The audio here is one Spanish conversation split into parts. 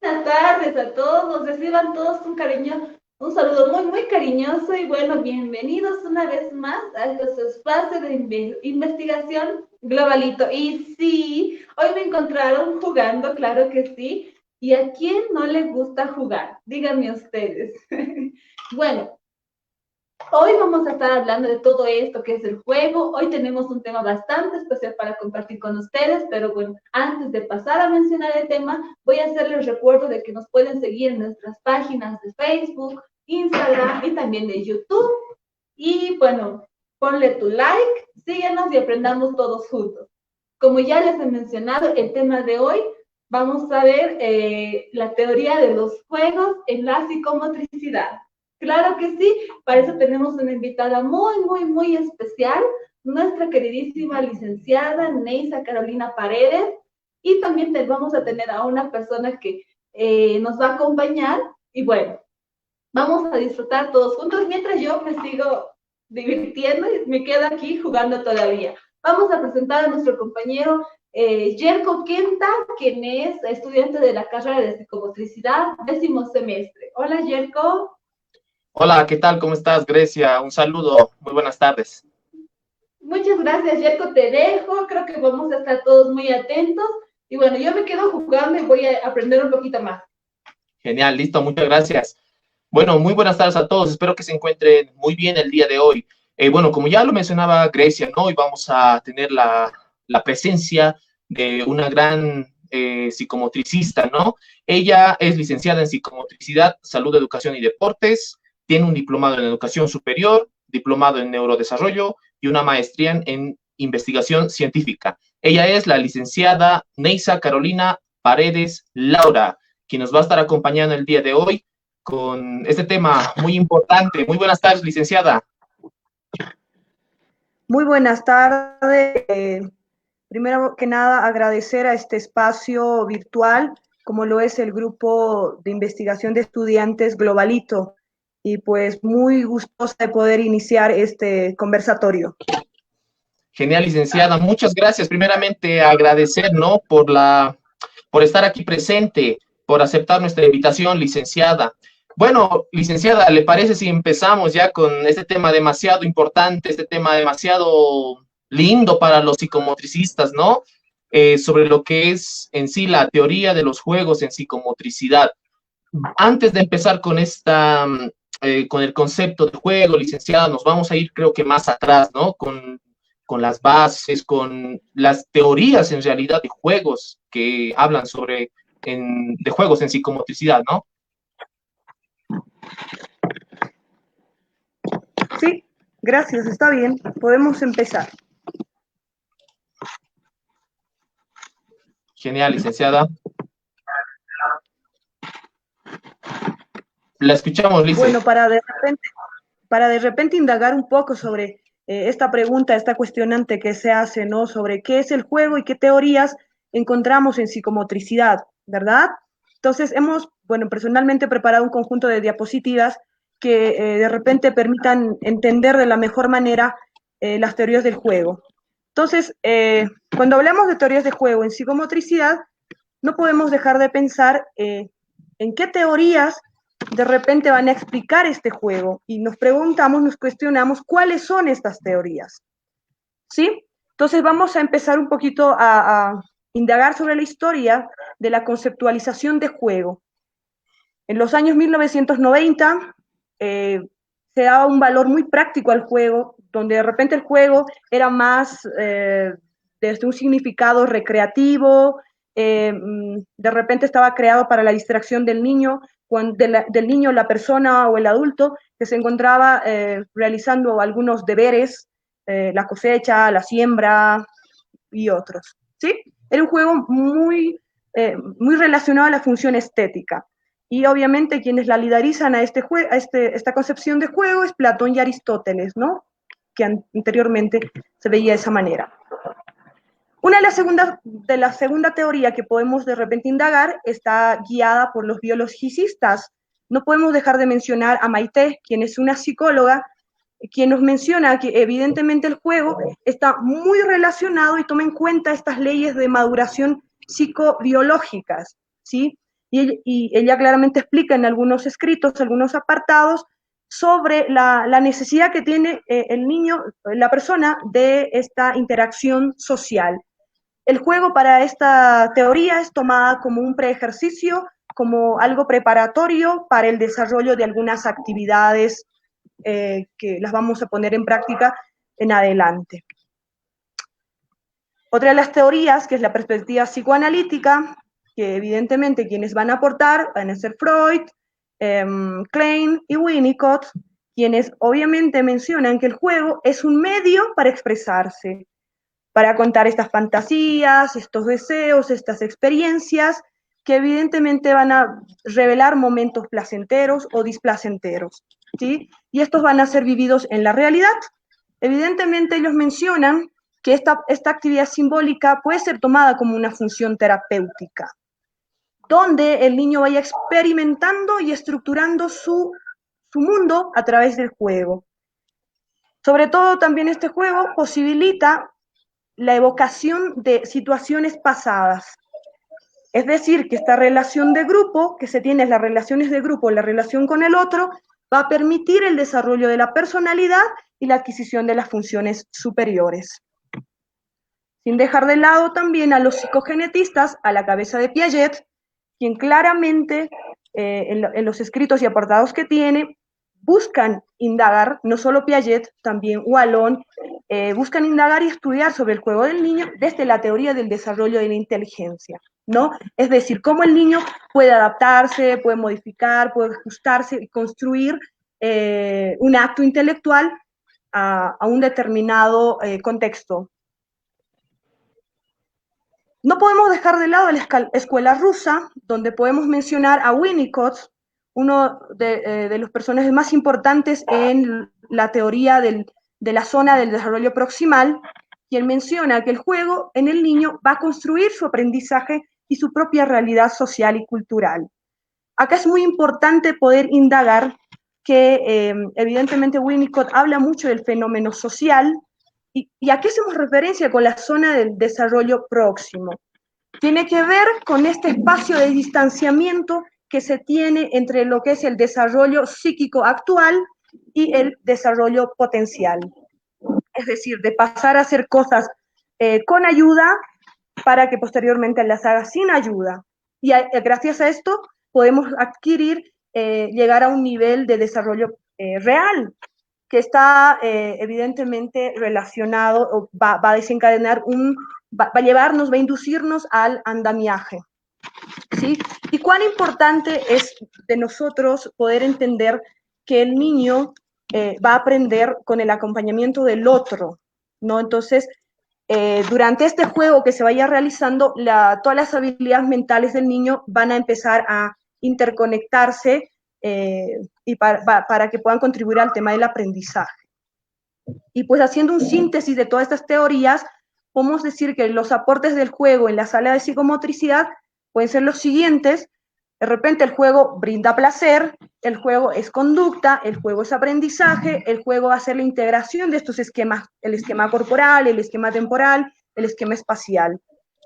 buenas tardes a todos, reciban todos un cariño, un saludo muy, muy cariñoso y bueno, bienvenidos una vez más a este espacio de investigación globalito. Y sí, hoy me encontraron jugando, claro que sí. ¿Y a quién no le gusta jugar? Díganme ustedes. Bueno, hoy vamos a estar hablando de todo esto que es el juego. Hoy tenemos un tema bastante especial para compartir con ustedes, pero bueno, antes de pasar a mencionar el tema, voy a hacerles recuerdo de que nos pueden seguir en nuestras páginas de Facebook, Instagram y también de YouTube. Y bueno, ponle tu like, síguenos y aprendamos todos juntos. Como ya les he mencionado, el tema de hoy vamos a ver la teoría de los juegos en la psicomotricidad. Claro que sí, para eso tenemos una invitada muy, muy, muy especial, nuestra queridísima licenciada Neisa Carolina Paredes, y también vamos a tener a una persona que nos va a acompañar, y bueno, vamos a disfrutar todos juntos mientras yo me sigo divirtiendo y me quedo aquí jugando todavía. Vamos a presentar a nuestro compañero Yerko Kenta, quien es estudiante de la carrera de psicomotricidad, 10º semestre. Hola, Yerko. Hola, ¿qué tal? ¿Cómo estás, Grecia? Un saludo, muy buenas tardes. Muchas gracias, Yerko. Te dejo. Creo que vamos a estar todos muy atentos. Y bueno, yo me quedo jugando y voy a aprender un poquito más. Genial, listo, muchas gracias. Bueno, muy buenas tardes a todos, espero que se encuentren muy bien el día de hoy. Bueno, como ya lo mencionaba Grecia, ¿no? Hoy vamos a tener la presencia de una gran psicomotricista, ¿no? Ella es licenciada en psicomotricidad, salud, educación y deportes, tiene un diplomado en educación superior, diplomado en neurodesarrollo y una maestría en investigación científica. Ella es la licenciada Neisa Carolina Paredes Laura, quien nos va a estar acompañando el día de hoy con este tema muy importante. Muy buenas tardes, licenciada. Muy buenas tardes. Primero que nada, agradecer a este espacio virtual, como lo es el grupo de investigación de estudiantes Globalito. Y pues muy gustosa de poder iniciar este conversatorio. Genial, licenciada. Muchas gracias. Primeramente, agradecer, ¿no? Por estar aquí presente, por aceptar nuestra invitación, licenciada. Bueno, licenciada, ¿le parece si empezamos ya con este tema demasiado importante, este tema demasiado lindo para los psicomotricistas, ¿no? Sobre lo que es en sí la teoría de los juegos en psicomotricidad. Antes de empezar con con el concepto de juego, licenciada, nos vamos a ir creo que más atrás, ¿no? Con las bases, con las teorías en realidad de juegos que hablan de juegos en psicomotricidad, ¿no? Sí, gracias, está bien, podemos empezar. Genial, licenciada. La escuchamos, Lice. Bueno, para de repente indagar un poco sobre esta pregunta, esta cuestionante que se hace, ¿no? Sobre qué es el juego y qué teorías encontramos en psicomotricidad, ¿verdad? Entonces, bueno, personalmente preparado un conjunto de diapositivas que de repente permitan entender de la mejor manera las teorías del juego. Entonces, cuando hablamos de teorías de juego en psicomotricidad, no podemos dejar de pensar en qué teorías de repente van a explicar este juego y nos preguntamos, nos cuestionamos cuáles son estas teorías. ¿Sí? Entonces vamos a empezar un poquito a indagar sobre la historia de la conceptualización de juego. En los años 1990 se daba un valor muy práctico al juego, donde de repente el juego era más desde un significado recreativo, de repente estaba creado para la distracción del niño, del niño, la persona o el adulto que se encontraba realizando algunos deberes, la cosecha, la siembra y otros. ¿Sí? Era un juego muy relacionado a la función estética. Y obviamente quienes la liderizan a esta concepción de juego es Platón y Aristóteles, ¿no? Que anteriormente se veía de esa manera. Una de la segunda teoría que podemos de repente indagar está guiada por los biologicistas. No podemos dejar de mencionar a Maite, quien es una psicóloga, quien nos menciona que evidentemente el juego está muy relacionado y toma en cuenta estas leyes de maduración psicobiológicas, ¿sí? y ella claramente explica en algunos escritos, algunos apartados, sobre la necesidad que tiene el niño, la persona, de esta interacción social. El juego para esta teoría es tomada como un preejercicio, como algo preparatorio para el desarrollo de algunas actividades que las vamos a poner en práctica en adelante. Otra de las teorías, que es la perspectiva psicoanalítica, que evidentemente quienes van a aportar van a ser Freud, Klein y Winnicott, quienes obviamente mencionan que el juego es un medio para expresarse, para contar estas fantasías, estos deseos, estas experiencias, que evidentemente van a revelar momentos placenteros o displacenteros, ¿sí? Y estos van a ser vividos en la realidad. Evidentemente ellos mencionan que esta actividad simbólica puede ser tomada como una función terapéutica, donde el niño vaya experimentando y estructurando su mundo a través del juego. Sobre todo también este juego posibilita la evocación de situaciones pasadas. Es decir, que esta relación de grupo, que se tiene las relaciones de grupo, la relación con el otro, va a permitir el desarrollo de la personalidad y la adquisición de las funciones superiores. Sin dejar de lado también a los psicogenetistas, a la cabeza de Piaget, quien claramente en los escritos y apartados que tiene, buscan indagar, no solo Piaget, también Wallon, buscan indagar y estudiar sobre el juego del niño desde la teoría del desarrollo de la inteligencia, ¿no? Es decir, cómo el niño puede adaptarse, puede modificar, puede ajustarse y construir un acto intelectual a un determinado contexto. No podemos dejar de lado la escuela rusa, donde podemos mencionar a Winnicott, uno de los personajes más importantes en la teoría de la zona del desarrollo proximal, quien menciona que el juego en el niño va a construir su aprendizaje y su propia realidad social y cultural. Acá es muy importante poder indagar que evidentemente Winnicott habla mucho del fenómeno social, y a qué hacemos referencia con la zona del desarrollo próximo. Tiene que ver con este espacio de distanciamiento que se tiene entre lo que es el desarrollo psíquico actual y el desarrollo potencial. Es decir, de pasar a hacer cosas con ayuda para que posteriormente las haga sin ayuda. Y gracias a esto podemos adquirir, llegar a un nivel de desarrollo real, que está evidentemente relacionado, o va a desencadenar va a llevarnos, va a inducirnos al andamiaje, ¿sí? Y cuán importante es de nosotros poder entender que el niño va a aprender con el acompañamiento del otro, ¿no? Entonces, durante este juego que se vaya realizando, todas las habilidades mentales del niño van a empezar a interconectarse y para que puedan contribuir al tema del aprendizaje. Y pues haciendo un síntesis de todas estas teorías, podemos decir que los aportes del juego en la sala de psicomotricidad pueden ser los siguientes. De repente el juego brinda placer, el juego es conducta, el juego es aprendizaje, el juego va a ser la integración de estos esquemas, el esquema corporal, el esquema temporal, el esquema espacial.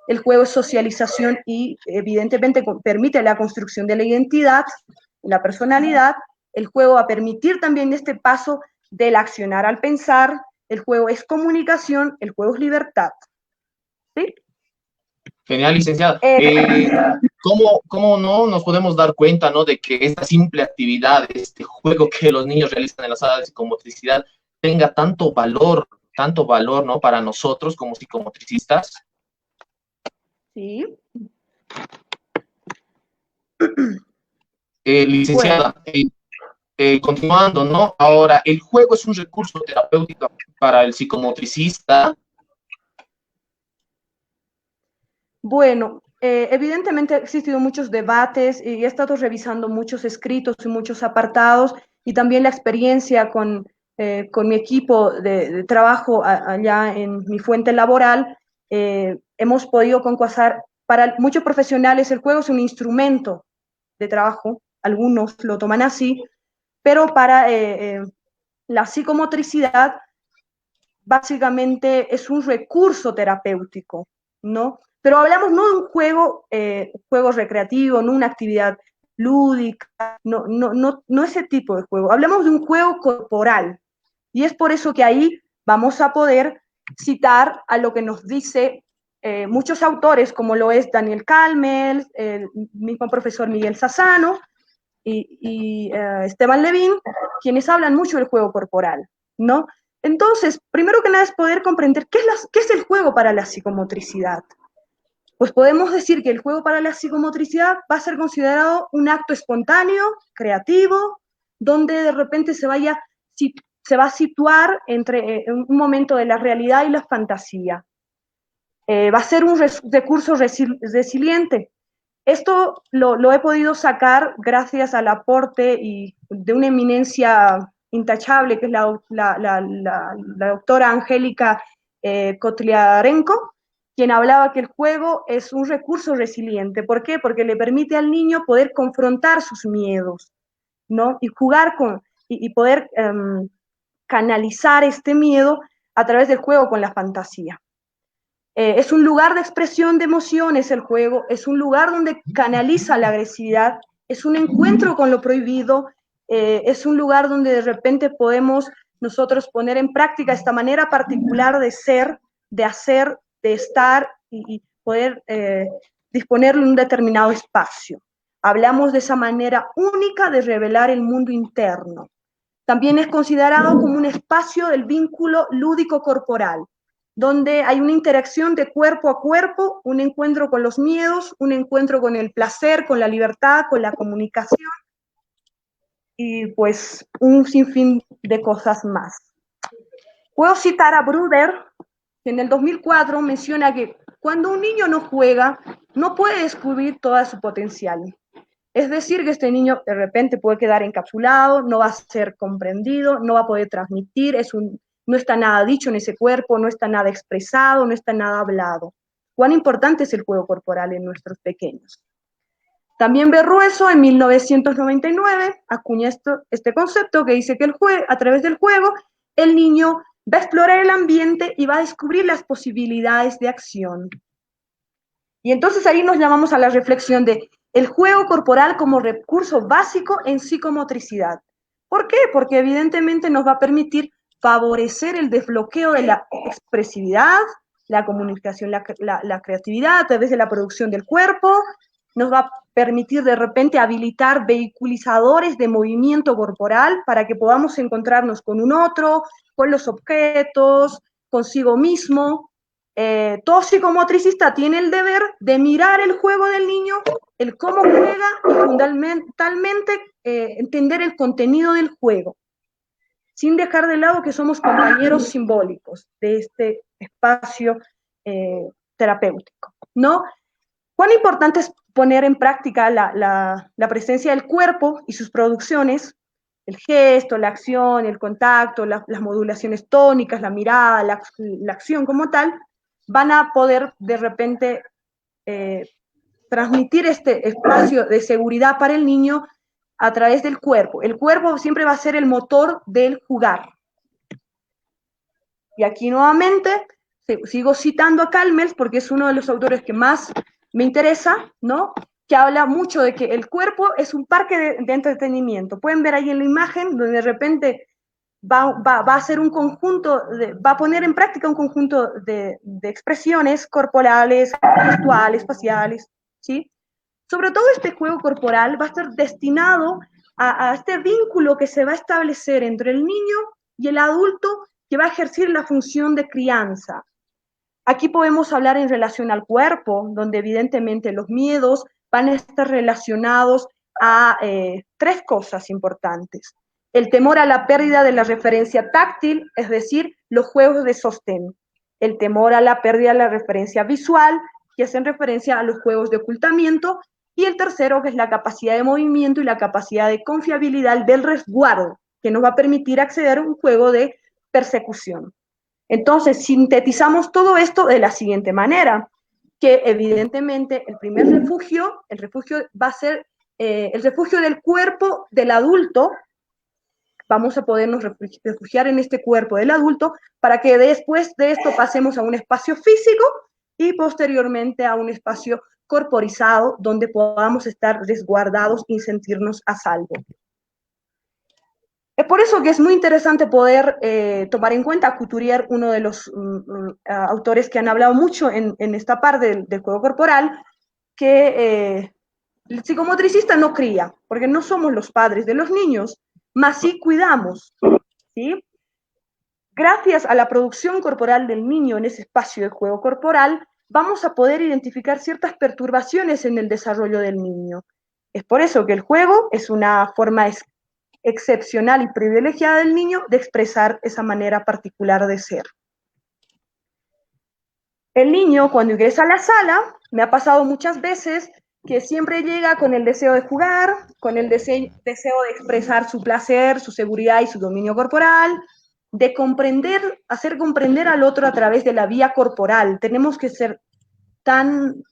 El juego es socialización y evidentemente permite la construcción de la identidad, la personalidad. El juego va a permitir también este paso del accionar al pensar. El juego es comunicación, el juego es libertad. ¿Sí? Genial, licenciada. ¿Cómo no nos podemos dar cuenta, ¿no?, de que esta simple actividad, este juego que los niños realizan en la sala de psicomotricidad, tenga tanto valor, ¿no?, para nosotros como psicomotricistas? Sí. Licenciada, continuando, ¿no? Ahora, ¿el juego es un recurso terapéutico para el psicomotricista? Bueno, evidentemente han existido muchos debates y he estado revisando muchos escritos y muchos apartados, y también la experiencia con mi equipo de trabajo allá en mi fuente laboral. Hemos podido concursar, para muchos profesionales el juego es un instrumento de trabajo, algunos lo toman así, pero para la psicomotricidad básicamente es un recurso terapéutico, ¿no? Pero hablamos no de un juego recreativo, no una actividad lúdica, no ese tipo de juego. Hablamos de un juego corporal. Y es por eso que ahí vamos a poder citar a lo que nos dice muchos autores, como lo es Daniel Kalmel, el mismo profesor Miguel Sassano y Esteban Levin, quienes hablan mucho del juego corporal, ¿no? Entonces, primero que nada es poder comprender qué es el juego para la psicomotricidad. Pues podemos decir que el juego para la psicomotricidad va a ser considerado un acto espontáneo, creativo, donde de repente se va a situar entre un momento de la realidad y la fantasía. Va a ser un recurso resiliente. Esto lo he podido sacar gracias al aporte de una eminencia intachable, que es la doctora Angélica Kotliarenko, quien hablaba que el juego es un recurso resiliente. ¿Por qué? Porque le permite al niño poder confrontar sus miedos, ¿no? Y jugar y poder canalizar este miedo a través del juego con la fantasía. Es un lugar de expresión de emociones el juego, es un lugar donde canaliza la agresividad, es un encuentro con lo prohibido, es un lugar donde de repente podemos nosotros poner en práctica esta manera particular de ser, de hacer, de estar y poder disponerlo en un determinado espacio. Hablamos de esa manera única de revelar el mundo interno. También es considerado como un espacio del vínculo lúdico corporal, donde hay una interacción de cuerpo a cuerpo, un encuentro con los miedos, un encuentro con el placer, con la libertad, con la comunicación, y pues un sinfín de cosas más. Puedo citar a Bruder, que en el 2004 menciona que cuando un niño no juega, no puede descubrir todo su potencial. Es decir, que este niño de repente puede quedar encapsulado, no va a ser comprendido, no va a poder transmitir, no está nada dicho en ese cuerpo, no está nada expresado, no está nada hablado. ¿Cuán importante es el juego corporal en nuestros pequeños? También Berrueso, en 1999, acuña este concepto que dice que a través del juego, el niño va a explorar el ambiente y va a descubrir las posibilidades de acción. Y entonces ahí nos llamamos a la reflexión de el juego corporal como recurso básico en psicomotricidad. ¿Por qué? Porque evidentemente nos va a permitir favorecer el desbloqueo de la expresividad, la comunicación, la creatividad a través de la producción del cuerpo, nos va a permitir de repente habilitar vehiculizadores de movimiento corporal para que podamos encontrarnos con un otro, con los objetos, consigo mismo. Todo psicomotricista tiene el deber de mirar el juego del niño, el cómo juega y fundamentalmente entender el contenido del juego, sin dejar de lado que somos compañeros simbólicos de este espacio terapéutico, ¿no? ¿Cuán importante es poner en práctica la presencia del cuerpo y sus producciones? El gesto, la acción, el contacto, las modulaciones tónicas, la mirada, la acción como tal, van a poder de repente transmitir este espacio de seguridad para el niño a través del cuerpo. El cuerpo siempre va a ser el motor del jugar. Y aquí nuevamente sigo citando a Kalmel porque es uno de los autores que más me interesa, ¿no? Que habla mucho de que el cuerpo es un parque de entretenimiento. Pueden ver ahí en la imagen donde de repente va a hacer un conjunto, va a poner en práctica un conjunto de expresiones corporales, gestuales, faciales, ¿sí? Sobre todo este juego corporal va a estar destinado a este vínculo que se va a establecer entre el niño y el adulto que va a ejercer la función de crianza. Aquí podemos hablar en relación al cuerpo, donde evidentemente los miedos van a estar relacionados a tres cosas importantes. El temor a la pérdida de la referencia táctil, es decir, los juegos de sostén. El temor a la pérdida de la referencia visual, que hacen referencia a los juegos de ocultamiento. Y el tercero, que es la capacidad de movimiento y la capacidad de confiabilidad del resguardo, que nos va a permitir acceder a un juego de persecución. Entonces, sintetizamos todo esto de la siguiente manera, que evidentemente el primer refugio, el refugio va a ser el refugio del cuerpo del adulto. Vamos a podernos refugiar en este cuerpo del adulto para que después de esto pasemos a un espacio físico y posteriormente a un espacio corporizado donde podamos estar resguardados y sentirnos a salvo. Es por eso que es muy interesante poder tomar en cuenta a Couturier, uno de los autores que han hablado mucho en esta parte del juego corporal, que el psicomotricista no cría, porque no somos los padres de los niños, mas sí cuidamos, ¿sí? Gracias a la producción corporal del niño en ese espacio de juego corporal, vamos a poder identificar ciertas perturbaciones en el desarrollo del niño. Es por eso que el juego es una forma excepcional y privilegiada del niño de expresar esa manera particular de ser. El niño, cuando ingresa a la sala, me ha pasado muchas veces que siempre llega con el deseo de jugar, con el deseo de expresar su placer, su seguridad y su dominio corporal, de comprender, hacer comprender al otro a través de la vía corporal. Tenemos que ser tan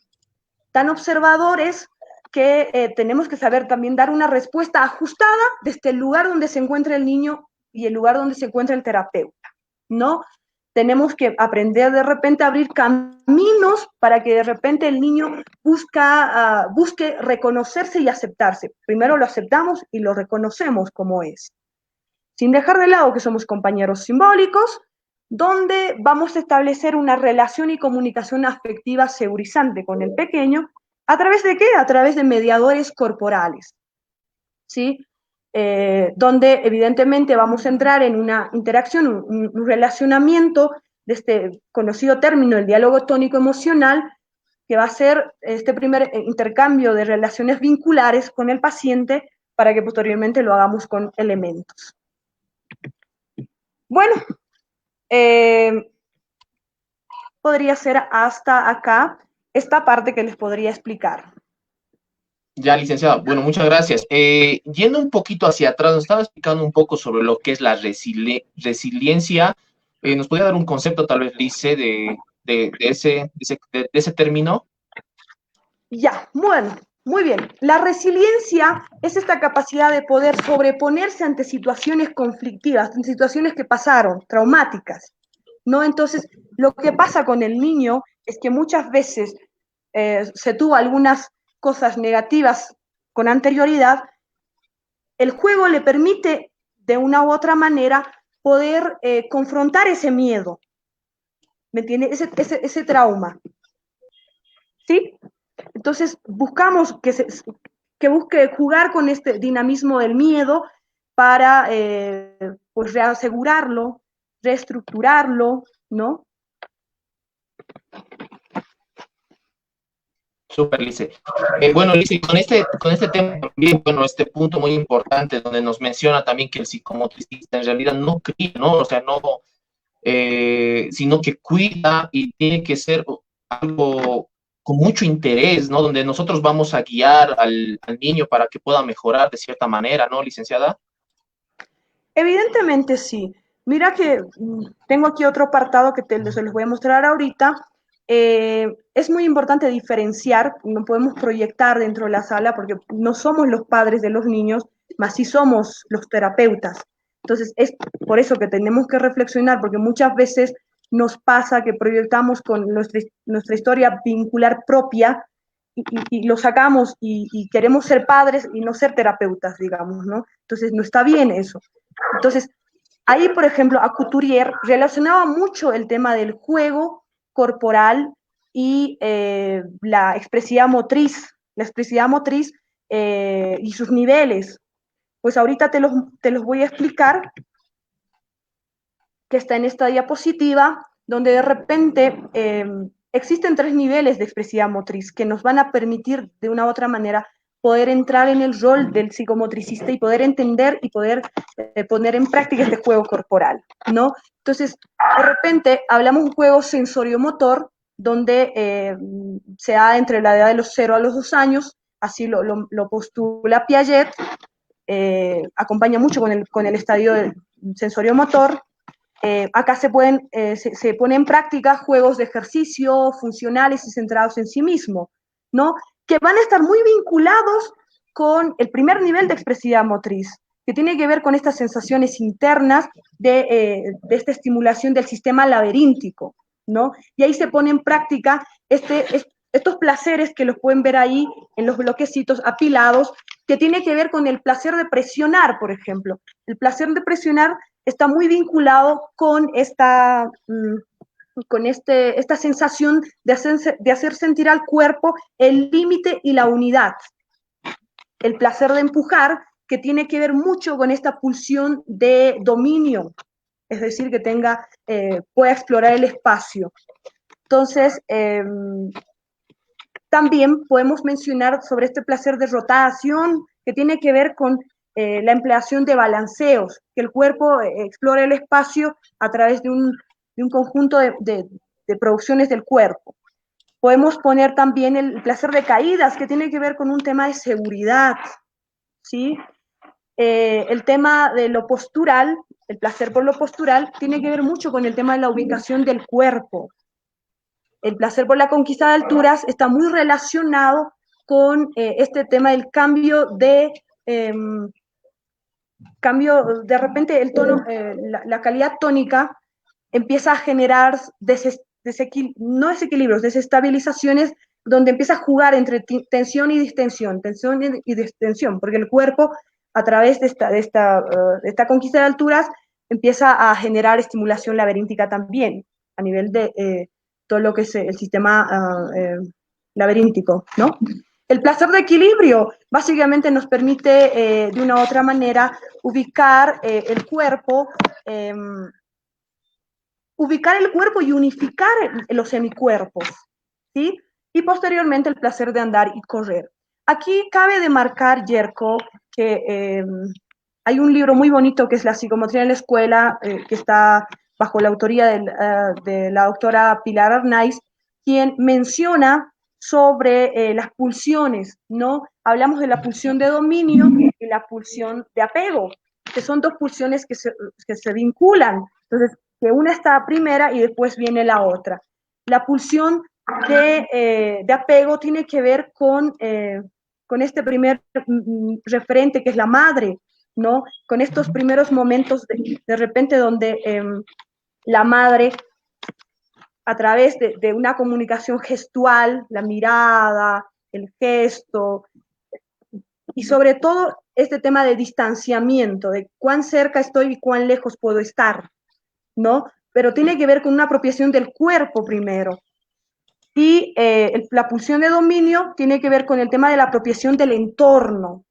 observadores que tenemos que saber también dar una respuesta ajustada desde el lugar donde se encuentra el niño y el lugar donde se encuentra el terapeuta, ¿no? Tenemos que aprender de repente a abrir caminos para que de repente el niño busque reconocerse y aceptarse. Primero lo aceptamos y lo reconocemos como es, sin dejar de lado que somos compañeros simbólicos, donde vamos a establecer una relación y comunicación afectiva segurizante con el pequeño. ¿A través de qué? A través de mediadores corporales, ¿sí? Donde evidentemente vamos a entrar en una interacción, un relacionamiento de este conocido término, el diálogo tónico-emocional, que va a ser este primer intercambio de relaciones vinculares con el paciente para que posteriormente lo hagamos con elementos. Bueno, podría ser hasta acá esta parte que les podría explicar. Ya, licenciada. Bueno, muchas gracias. Yendo un poquito hacia atrás, nos estaba explicando un poco sobre lo que es la resiliencia. ¿Nos podría dar un concepto, tal vez, Lice, de ese término? Ya, bueno, muy bien. La resiliencia es esta capacidad de poder sobreponerse ante situaciones conflictivas, ante situaciones que pasaron, traumáticas, ¿no? Entonces, lo que pasa con el niño es que muchas veces se tuvo algunas cosas negativas con anterioridad. El juego le permite, de una u otra manera, poder confrontar ese miedo, ¿me entiendes? Ese trauma, ¿sí? Entonces, buscamos que busque jugar con este dinamismo del miedo para pues reasegurarlo, reestructurarlo, ¿no? Súper, Lice. Bueno, Lice, con este tema también, bueno, este punto muy importante donde nos menciona también que el psicomotricista en realidad no cría, ¿no? O sea, no, sino que cuida y tiene que ser algo con mucho interés, ¿no? Donde nosotros vamos a guiar al niño para que pueda mejorar de cierta manera, ¿no, licenciada? Evidentemente sí. Mira que tengo aquí otro apartado que se los voy a mostrar ahorita. Es muy importante diferenciar, no podemos proyectar dentro de la sala porque no somos los padres de los niños, mas sí somos los terapeutas. Entonces, es por eso que tenemos que reflexionar, porque muchas veces nos pasa que proyectamos con nuestra historia vincular propia y lo sacamos y queremos ser padres y no ser terapeutas, digamos, ¿no? Entonces, no está bien eso. Entonces, ahí, por ejemplo, a Couturier relacionaba mucho el tema del juego corporal y la expresividad motriz y sus niveles. Pues ahorita te los voy a explicar, que está en esta diapositiva, donde de repente existen 3 niveles de expresividad motriz que nos van a permitir de una u otra manera poder entrar en el rol del psicomotricista y poder entender y poder poner en práctica este juego corporal, ¿no? Entonces, de repente hablamos de un juego sensoriomotor donde se da entre la edad de los 0 a los 2 años, así lo postula Piaget, acompaña mucho con el estadio sensoriomotor. Acá se pone en práctica juegos de ejercicio funcionales y centrados en sí mismo, ¿no? Que van a estar muy vinculados con el primer nivel de expresividad motriz, que tiene que ver con estas sensaciones internas de esta estimulación del sistema laberíntico, ¿no? Y ahí se pone en práctica estos placeres que los pueden ver ahí en los bloquecitos apilados, que tiene que ver con el placer de presionar, por ejemplo. El placer de presionar está muy vinculado con esta sensación de hacer sentir al cuerpo el límite y la unidad. El placer de empujar, que tiene que ver mucho con esta pulsión de dominio, es decir, que pueda explorar el espacio. Entonces, también podemos mencionar sobre este placer de rotación, que tiene que ver con la empleación de balanceos, que el cuerpo explore el espacio a través de un conjunto de producciones del cuerpo. Podemos poner también el placer de caídas, que tiene que ver con un tema de seguridad, ¿sí? El tema de lo postural, el placer por lo postural, tiene que ver mucho con el tema de la ubicación del cuerpo. El placer por la conquista de alturas está muy relacionado con este tema del cambio de repente el tono, la calidad tónica empieza a generar no desequilibrios, desestabilizaciones, donde empieza a jugar entre tensión y distensión, porque el cuerpo, a través de esta conquista de alturas, empieza a generar estimulación laberíntica también, a nivel de todo lo que es el sistema laberíntico, ¿no? El placer de equilibrio básicamente nos permite de una u otra manera ubicar el cuerpo y unificar los semicuerpos, ¿sí? Y posteriormente el placer de andar y correr. Aquí cabe demarcar, Yerko, que hay un libro muy bonito que es La psicometría en la escuela, que está bajo la autoría de la doctora Pilar Arnaiz, quien menciona sobre las pulsiones, ¿no? Hablamos de la pulsión de dominio y la pulsión de apego, que son dos pulsiones que se vinculan. Entonces, que una está primera y después viene la otra. La pulsión de apego tiene que ver con este primer referente que es la madre, ¿no? Con estos primeros momentos de repente donde la madre, a través de una comunicación gestual, la mirada, el gesto, y sobre todo este tema de distanciamiento, de cuán cerca estoy y cuán lejos puedo estar, ¿no? Pero tiene que ver con una apropiación del cuerpo primero. Y la pulsión de dominio tiene que ver con el tema de la apropiación del entorno,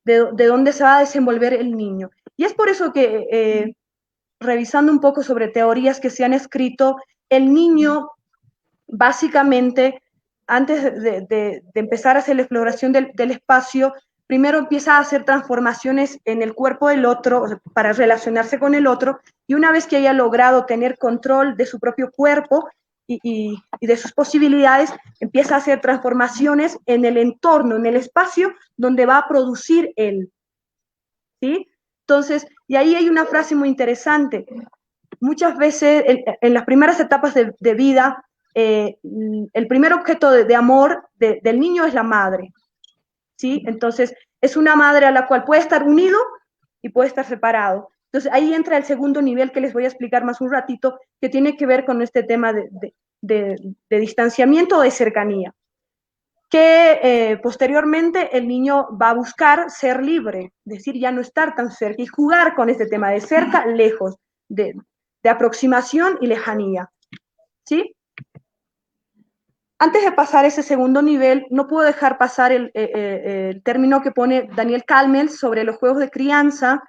de dónde se va a desenvolver el niño. Y es por eso que, revisando un poco sobre teorías que se han escrito, el niño, básicamente, antes de empezar a hacer la exploración del espacio, primero empieza a hacer transformaciones en el cuerpo del otro para relacionarse con el otro, y una vez que haya logrado tener control de su propio cuerpo y de sus posibilidades, empieza a hacer transformaciones en el entorno, en el espacio donde va a producir él, ¿sí? Entonces, y ahí hay una frase muy interesante. Muchas veces, en las primeras etapas de vida, el primer objeto de amor del niño es la madre, ¿sí? Entonces, es una madre a la cual puede estar unido y puede estar separado. Entonces, ahí entra el segundo nivel que les voy a explicar más un ratito, que tiene que ver con este tema de distanciamiento o de cercanía, que posteriormente el niño va a buscar ser libre, es decir, ya no estar tan cerca y jugar con este tema de cerca, lejos, de aproximación y lejanía, ¿sí? Antes de pasar ese segundo nivel, no puedo dejar pasar el término que pone Daniel Kalmel sobre los juegos de crianza,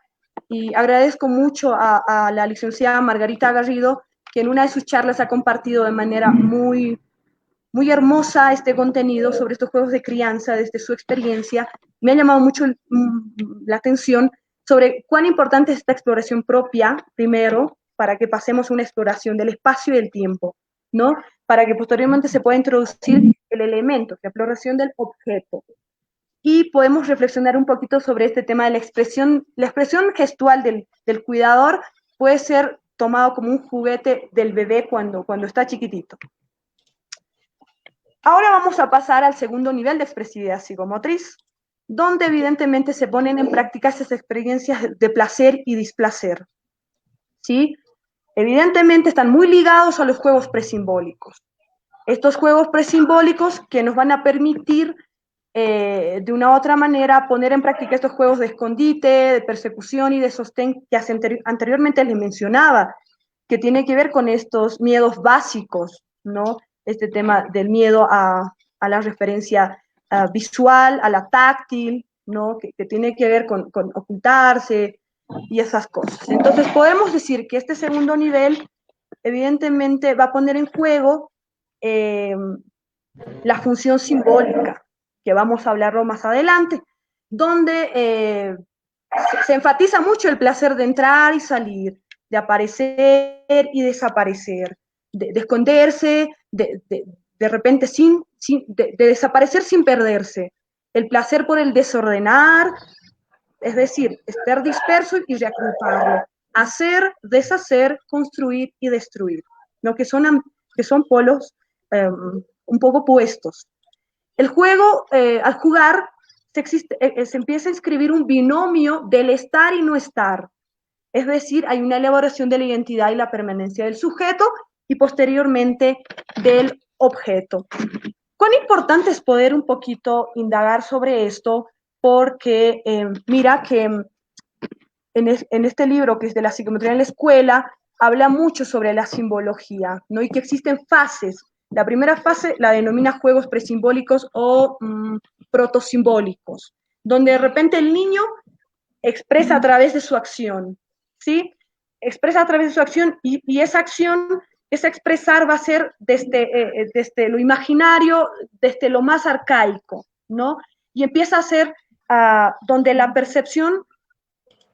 y agradezco mucho a la licenciada Margarita Garrido, que en una de sus charlas ha compartido de manera muy, muy hermosa este contenido sobre estos juegos de crianza desde su experiencia. Me ha llamado mucho la atención sobre cuán importante es esta exploración propia, primero, para que pasemos a una exploración del espacio y del tiempo, ¿no? Para que posteriormente se pueda introducir el elemento, la exploración del objeto. Y podemos reflexionar un poquito sobre este tema de la expresión gestual del cuidador puede ser tomado como un juguete del bebé cuando está chiquitito. Ahora vamos a pasar al segundo nivel de expresividad psicomotriz, donde evidentemente se ponen en práctica esas experiencias de placer y displacer, ¿sí? Evidentemente están muy ligados a los juegos presimbólicos. Estos juegos presimbólicos que nos van a permitir de una u otra manera poner en práctica estos juegos de escondite, de persecución y de sostén que anteriormente les mencionaba, que tiene que ver con estos miedos básicos, ¿no? Este tema del miedo a la referencia visual, a la táctil, ¿no? Que tiene que ver con ocultarse y esas cosas. Entonces podemos decir que este segundo nivel evidentemente va a poner en juego la función simbólica, que vamos a hablarlo más adelante, donde se enfatiza mucho el placer de entrar y salir, de aparecer y desaparecer, de esconderse, de repente de desaparecer sin perderse, el placer por el desordenar, es decir, estar disperso y reagruparlo, hacer, deshacer, construir y destruir, ¿no? Que son polos un poco opuestos. El juego, al jugar, se empieza a inscribir un binomio del estar y no estar. Es decir, hay una elaboración de la identidad y la permanencia del sujeto y posteriormente del objeto. ¿Cuán importante es poder un poquito indagar sobre esto? Porque mira que en este libro que es de la psicometría en la escuela, habla mucho sobre la simbología, ¿no? Y que existen fases. La primera fase la denomina juegos presimbólicos o protosimbólicos, donde de repente el niño expresa a través de su acción, ¿sí? Expresa a través de su acción y esa acción, ese expresar va a ser desde lo imaginario, desde lo más arcaico, ¿no? Y empieza a ser donde la percepción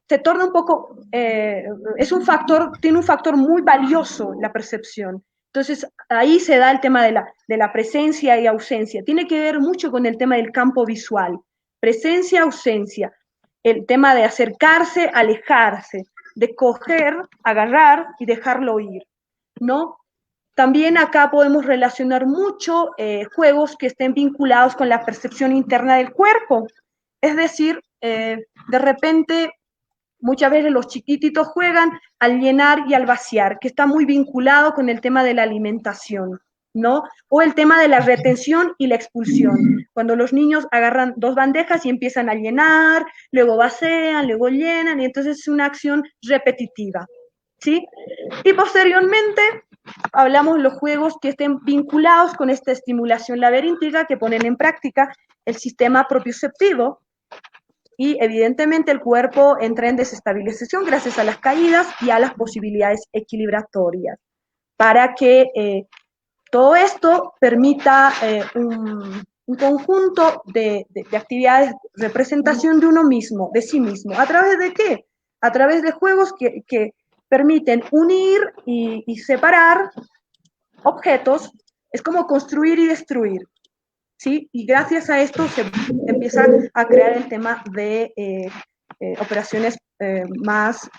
se torna un poco, es un factor, tiene un factor muy valioso la percepción. Entonces, ahí se da el tema de la presencia y ausencia. Tiene que ver mucho con el tema del campo visual. Presencia, ausencia. El tema de acercarse, alejarse, de coger, agarrar y dejarlo ir, ¿no? También acá podemos relacionar mucho juegos que estén vinculados con la percepción interna del cuerpo. Es decir, de repente muchas veces los chiquititos juegan al llenar y al vaciar, que está muy vinculado con el tema de la alimentación, ¿no? O el tema de la retención y la expulsión. Cuando los niños agarran dos bandejas y empiezan a llenar, luego vacían, luego llenan, y entonces es una acción repetitiva, ¿sí? Y posteriormente hablamos de los juegos que estén vinculados con esta estimulación laberíntica que ponen en práctica el sistema propioceptivo, y evidentemente el cuerpo entra en desestabilización gracias a las caídas y a las posibilidades equilibratorias, para que todo esto permita un conjunto de actividades, representación de uno mismo, de sí mismo. ¿A través de qué? A través de juegos que permiten unir y separar objetos, es como construir y destruir. ¿Sí? Y gracias a esto se empieza a crear el tema de operaciones más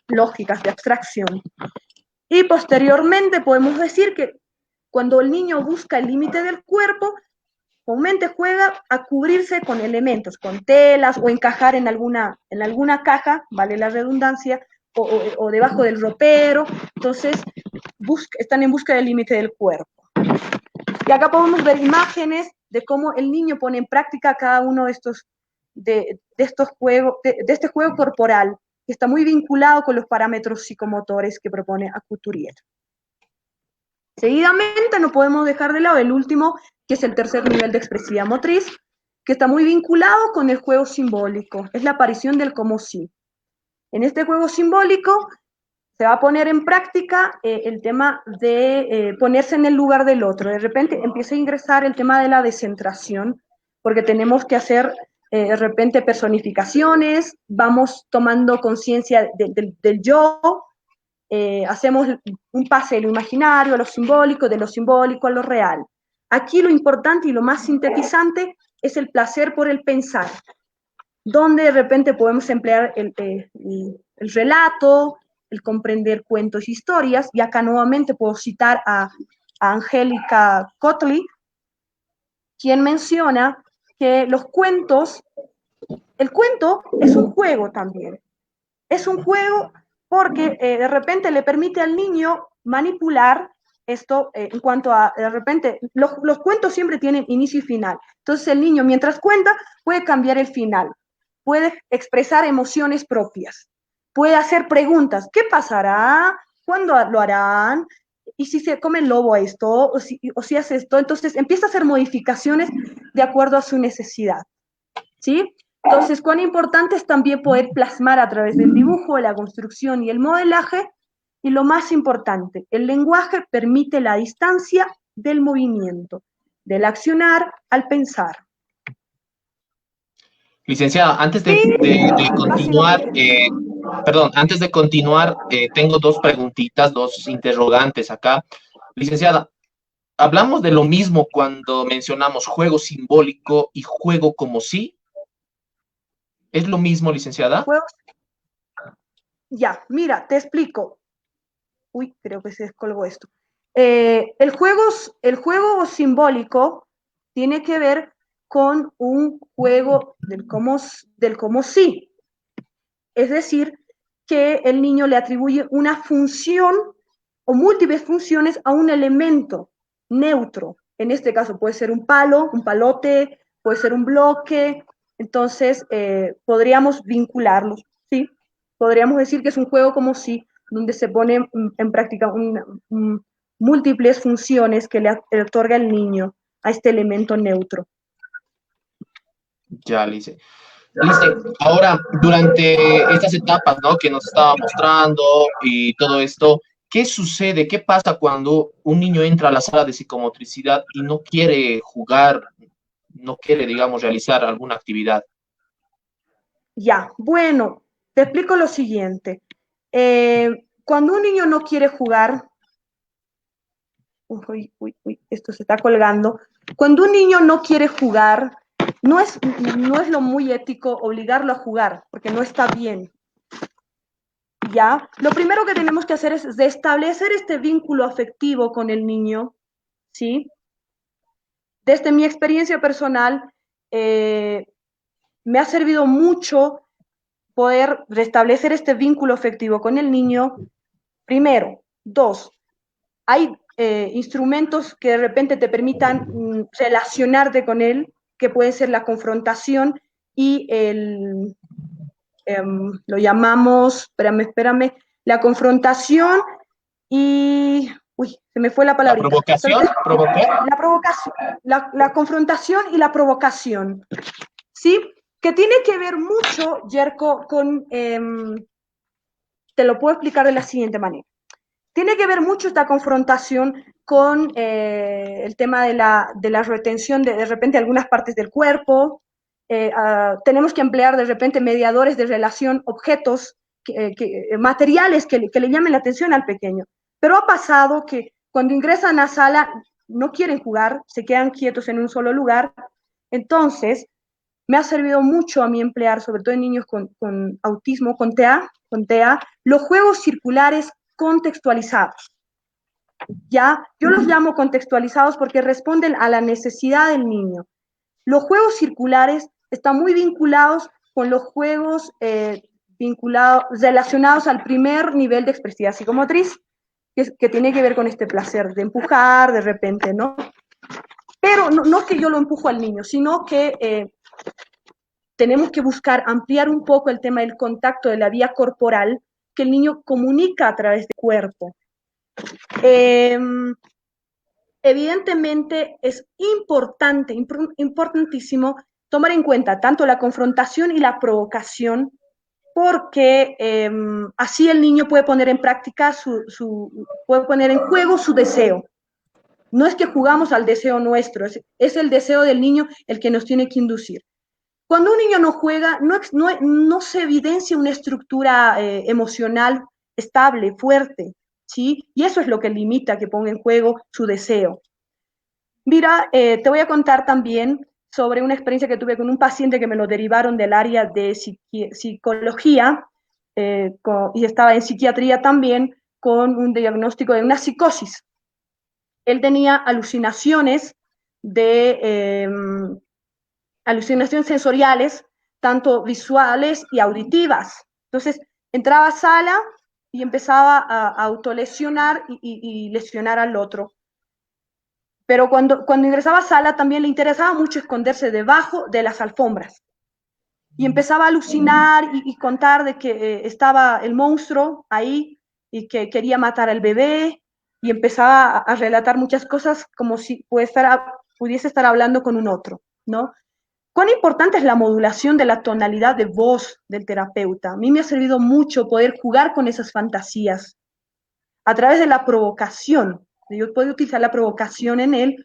lógicas, de abstracción. Y posteriormente podemos decir que cuando el niño busca el límite del cuerpo, comúnmente juega a cubrirse con elementos, con telas o encajar en alguna caja, vale la redundancia, o debajo del ropero. Entonces, están en busca del límite del cuerpo. Y acá podemos ver imágenes de cómo el niño pone en práctica cada uno de estos juegos, de este juego corporal, que está muy vinculado con los parámetros psicomotores que propone Couturier. Seguidamente no podemos dejar de lado el último, que es el tercer nivel de expresividad motriz, que está muy vinculado con el juego simbólico, es la aparición del como sí. En este juego simbólico se va a poner en práctica el tema de ponerse en el lugar del otro. De repente empieza a ingresar el tema de la descentración, porque tenemos que hacer de repente personificaciones, vamos tomando conciencia del yo, hacemos un pase de lo imaginario a lo simbólico, de lo simbólico a lo real. Aquí lo importante y lo más sintetizante es el placer por el pensar, donde de repente podemos emplear el relato, el comprender cuentos y historias, y acá nuevamente puedo citar a Angélica Cotley, quien menciona que los cuentos, el cuento es un juego también, es un juego porque de repente le permite al niño manipular esto en cuanto a, de repente, los cuentos siempre tienen inicio y final. Entonces el niño mientras cuenta puede cambiar el final, puede expresar emociones propias, puede hacer preguntas. ¿Qué pasará? ¿Cuándo lo harán? ¿Y si se come el lobo esto? ¿O si hace esto? Entonces empieza a hacer modificaciones de acuerdo a su necesidad, ¿sí? Entonces, cuán importante es también poder plasmar a través del dibujo, la construcción y el modelaje. Y lo más importante, el lenguaje permite la distancia del movimiento, del accionar al pensar. Licenciada, antes de, Sí, de continuar, básicamente. perdón, antes de continuar, tengo dos preguntitas, dos interrogantes acá. Licenciada, hablamos de lo mismo cuando mencionamos juego simbólico y juego como sí. ¿Es lo mismo, licenciada? Ya, mira, te explico. Uy, creo que se descolgó esto. El juego simbólico tiene que ver con un juego del cómo sí. Es decir, que el niño le atribuye una función o múltiples funciones a un elemento neutro. En este caso puede ser un palo, un palote, puede ser un bloque. Entonces, podríamos vincularlos, ¿sí? Podríamos decir que es un juego como si, donde se pone en práctica múltiples funciones que le otorga el niño a este elemento neutro. Ya, Lice. Lice, ahora, durante estas etapas, ¿no? Que nos estaba mostrando y todo esto, ¿qué sucede? ¿Qué pasa cuando un niño entra a la sala de psicomotricidad y no quiere jugar, no quiere, digamos, realizar alguna actividad? Ya, bueno, te explico lo siguiente. Cuando un niño no quiere jugar, uy, uy, uy, esto se está colgando. Cuando un niño no quiere jugar, no es lo muy ético obligarlo a jugar, porque no está bien. ¿Ya? Lo primero que tenemos que hacer es establecer este vínculo afectivo con el niño, ¿sí? Desde mi experiencia personal, me ha servido mucho poder restablecer este vínculo afectivo con el niño. Primero. Dos, hay instrumentos que de repente te permitan relacionarte con él, que puede ser la confrontación y lo llamamos, espérame, la confrontación y, uy, se me fue la ¿La palabrita. provocación? ¿Provocar? La provocación, la confrontación y la provocación, ¿sí? Que tiene que ver mucho, Yerko, con, te lo puedo explicar de la siguiente manera. Tiene que ver mucho esta confrontación con el tema de la retención de repente algunas partes del cuerpo. Tenemos que emplear de repente mediadores de relación, objetos, materiales que le llamen la atención al pequeño. Pero ha pasado que cuando ingresan a sala no quieren jugar, se quedan quietos en un solo lugar. Entonces, me ha servido mucho a mí emplear, sobre todo en niños con autismo, con TEA, los juegos circulares contextualizados. ¿Ya? Yo los llamo contextualizados porque responden a la necesidad del niño. Los juegos circulares están muy vinculados con los juegos relacionados al primer nivel de expresividad psicomotriz, que tiene que ver con este placer de empujar de repente, ¿no? Pero no que yo lo empujo al niño, sino que tenemos que buscar ampliar un poco el tema del contacto de la vía corporal, que el niño comunica a través del cuerpo. Evidentemente es importantísimo tomar en cuenta tanto la confrontación y la provocación, porque así el niño puede poner en práctica, puede poner en juego su deseo. No es que jugamos al deseo nuestro, es el deseo del niño el que nos tiene que inducir. Cuando un niño no juega, no se evidencia una estructura emocional estable, fuerte, ¿sí? Y eso es lo que limita que ponga en juego su deseo. Mira, te voy a contar también sobre una experiencia que tuve con un paciente que me lo derivaron del área de psicología y estaba en psiquiatría también con un diagnóstico de una psicosis. Él tenía alucinaciones alucinaciones sensoriales, tanto visuales y auditivas. Entonces, entraba a sala y empezaba a autolesionar y lesionar al otro. Pero cuando ingresaba a sala también le interesaba mucho esconderse debajo de las alfombras. Y empezaba a alucinar y contar de que estaba el monstruo ahí y que quería matar al bebé, y empezaba a relatar muchas cosas como si pudiese estar hablando con un otro, ¿no? ¿Cuán importante es la modulación de la tonalidad de voz del terapeuta? A mí me ha servido mucho poder jugar con esas fantasías a través de la provocación. Yo puedo utilizar la provocación en él